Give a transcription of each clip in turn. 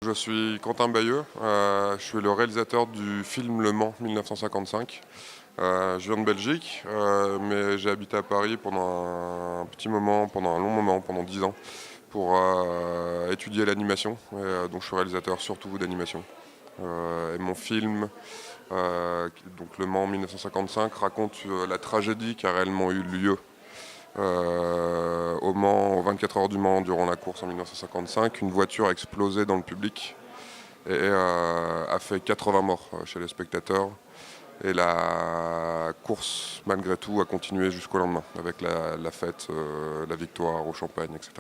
Je suis Quentin Bayeux, je suis le réalisateur du film Le Mans 1955. Je viens de Belgique, mais j'ai habité à Paris pendant un petit moment, pendant un long moment, pendant 10 ans, pour étudier l'animation. Donc je suis réalisateur surtout d'animation. Et mon film, donc Le Mans 1955, raconte la tragédie qui a réellement eu lieu au Mans, aux 24 heures du Mans, durant la course en 1955. Une voiture a explosé dans le public et a fait 80 morts chez les spectateurs. Et la course, malgré tout, a continué jusqu'au lendemain, avec la fête, la victoire au champagne, etc.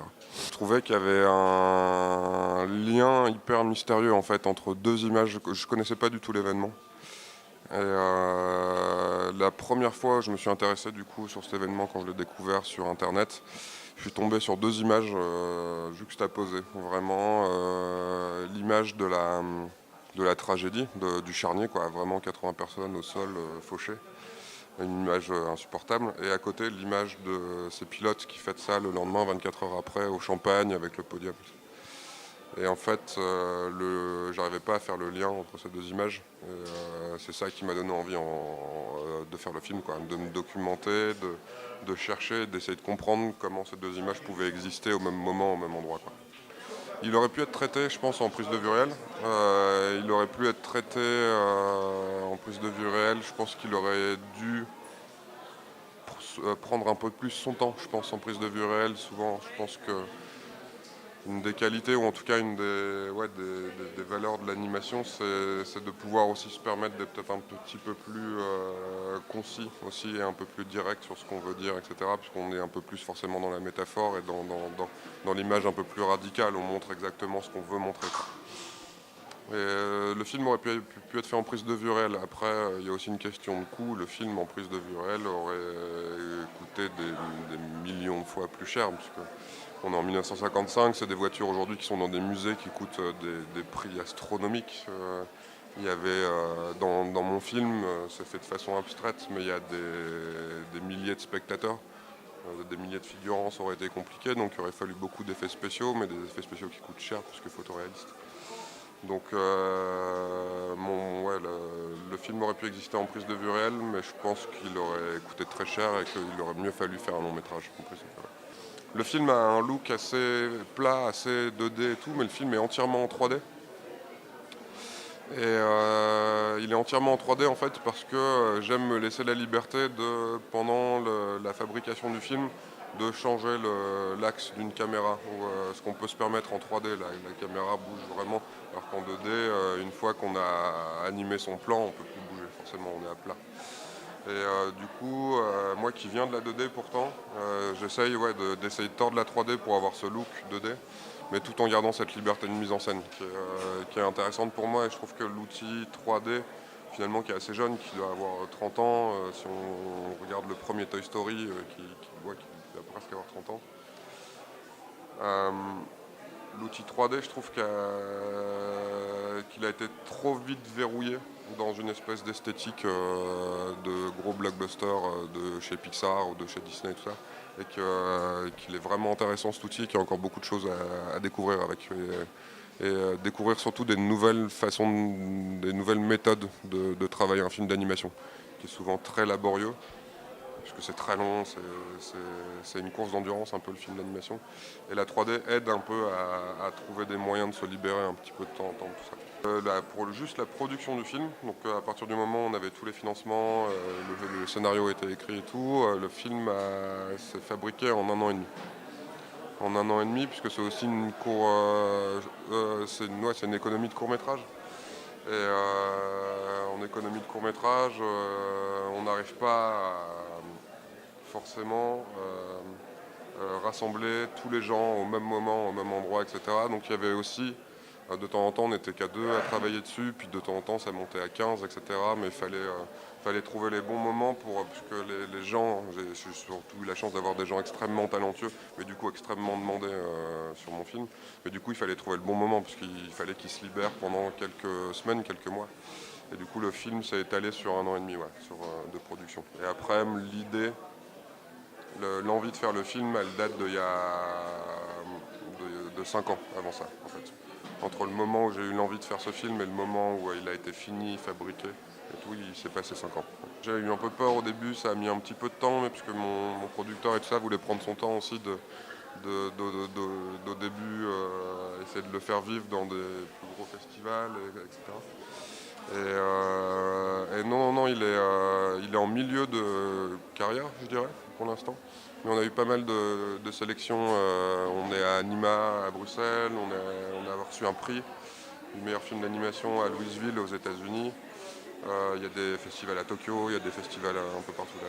Je trouvais qu'il y avait un lien hyper mystérieux en fait, entre deux images. Je ne connaissais pas du tout l'événement. Et la première fois, je me suis intéressé du coup sur cet événement quand je l'ai découvert sur Internet. Je suis tombé sur deux images juxtaposées. Vraiment, l'image de la tragédie du charnier, quoi. Vraiment 80 personnes au sol fauchées. Une image insupportable. Et à côté, l'image de ces pilotes qui fêtent ça le lendemain, 24 heures après, au champagne avec le podium. Et en fait, j'arrivais pas à faire le lien entre ces deux images. C'est ça qui m'a donné envie de faire le film, quoi. De me documenter, de chercher, d'essayer de comprendre comment ces deux images pouvaient exister au même moment, au même endroit, quoi. Il aurait pu être traité, je pense, en prise de vue réelle. Il aurait pu être traité en prise de vue réelle. Je pense qu'il aurait dû prendre un peu plus son temps, je pense, en prise de vue réelle. Souvent, je pense que une des qualités, ou en tout cas une des valeurs de l'animation, c'est de pouvoir aussi se permettre d'être peut-être un petit peu plus concis aussi et un peu plus direct sur ce qu'on veut dire, etc. Puisqu'on est un peu plus forcément dans la métaphore et dans l'image un peu plus radicale. On montre exactement ce qu'on veut montrer. Et le film aurait pu être fait en prise de vue réelle. Après, il y a aussi une question de coût. Le film en prise de vue réelle aurait coûté des millions de fois plus cher, puisque on est en 1955, c'est des voitures aujourd'hui qui sont dans des musées qui coûtent des prix astronomiques. Il y avait dans mon film, c'est fait de façon abstraite, mais il y a des milliers de spectateurs, des milliers de figurants, ça aurait été compliqué, donc il aurait fallu beaucoup d'effets spéciaux, mais des effets spéciaux qui coûtent cher puisque photoréalistes. Donc le film aurait pu exister en prise de vue réelle, mais je pense qu'il aurait coûté très cher et qu'il aurait mieux fallu faire un long métrage en prise de vue réelle. Le film a un look assez plat, assez 2D et tout, mais le film est entièrement en 3D. Et il est entièrement en 3D en fait parce que j'aime me laisser la liberté pendant la fabrication du film, de changer l'axe d'une caméra. Ce qu'on peut se permettre en 3D, la caméra bouge vraiment, alors qu'en 2D, une fois qu'on a animé son plan, on ne peut plus bouger, forcément on est à plat. Et du coup, moi qui viens de la 2D pourtant, j'essaye d'essayer de tordre la 3D pour avoir ce look 2D, mais tout en gardant cette liberté de mise en scène qui est intéressante pour moi. Et je trouve que l'outil 3D, finalement, qui est assez jeune, qui doit avoir 30 ans, si on regarde le premier Toy Story, qui doit presque avoir 30 ans, l'outil 3D, je trouve qu'il a été trop vite verrouillé dans une espèce d'esthétique de gros blockbusters de chez Pixar ou de chez Disney et tout ça, et qu'il est vraiment intéressant cet outil, qu'il y a encore beaucoup de choses à découvrir avec, et découvrir surtout des nouvelles façons, des nouvelles méthodes de travailler un film d'animation, qui est souvent très laborieux, parce que c'est très long, c'est une course d'endurance un peu le film d'animation. Et la 3D aide un peu à trouver des moyens de se libérer un petit peu de temps en temps, tout ça. Pour juste la production du film, donc à partir du moment où on avait tous les financements, le scénario était écrit et tout, le film s'est fabriqué en 1 an et demi. En 1 an et demi, puisque c'est aussi c'est une économie de court-métrage. Et en économie de court-métrage, on n'arrive pas à forcément rassembler tous les gens au même moment, au même endroit, etc. Donc il y avait aussi, de temps en temps, on n'était qu'à 2 à travailler dessus, puis de temps en temps, ça montait à 15, etc. Mais il fallait trouver les bons moments puisque les gens, j'ai surtout eu la chance d'avoir des gens extrêmement talentueux, mais du coup extrêmement demandés sur mon film. Mais du coup, il fallait trouver le bon moment, parce qu'il fallait qu'ils se libèrent pendant quelques semaines, quelques mois. Et du coup, le film s'est étalé sur 1 an et demi de production. Et après, l'envie de faire le film, elle date de 5 ans avant ça, en fait. Entre le moment où j'ai eu l'envie de faire ce film et le moment où il a été fini, fabriqué, et tout, il s'est passé 5 ans. J'ai eu un peu peur au début, ça a mis un petit peu de temps, mais puisque mon producteur et tout ça voulait prendre son temps aussi au début, essayer de le faire vivre dans des plus gros festivals, etc. Et non, non, il est en milieu de carrière, je dirais, pour l'instant. Mais on a eu pas mal de sélections. On est à Anima à Bruxelles, on a reçu un prix du meilleur film d'animation à Louisville aux États-Unis. Il y a des festivals à Tokyo, il y a des festivals un peu partout là.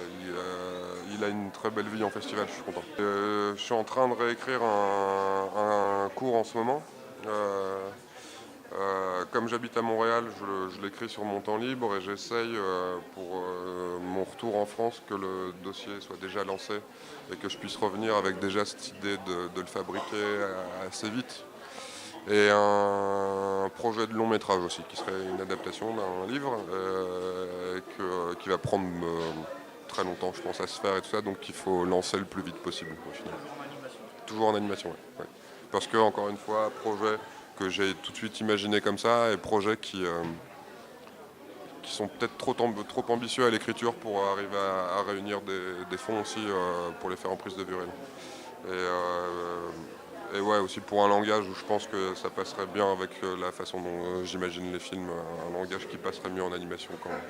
Il a une très belle vie en festival, je suis content. Je suis en train de réécrire un cours en ce moment. Comme j'habite à Montréal, je l'écris sur mon temps libre et j'essaye pour mon retour en France que le dossier soit déjà lancé et que je puisse revenir avec déjà cette idée de le fabriquer assez vite. Et un projet de long métrage aussi, qui serait une adaptation d'un livre qui va prendre très longtemps, je pense, à se faire et tout ça, donc il faut lancer le plus vite possible au final. Toujours en animation, ouais. Ouais. Parce que, encore une fois, projet que j'ai tout de suite imaginé comme ça et projets qui sont peut-être trop ambitieux à l'écriture pour arriver à réunir des fonds aussi pour les faire en prise de vue réelle. Et ouais, aussi pour un langage où je pense que ça passerait bien avec la façon dont j'imagine les films, un langage qui passerait mieux en animation quand même.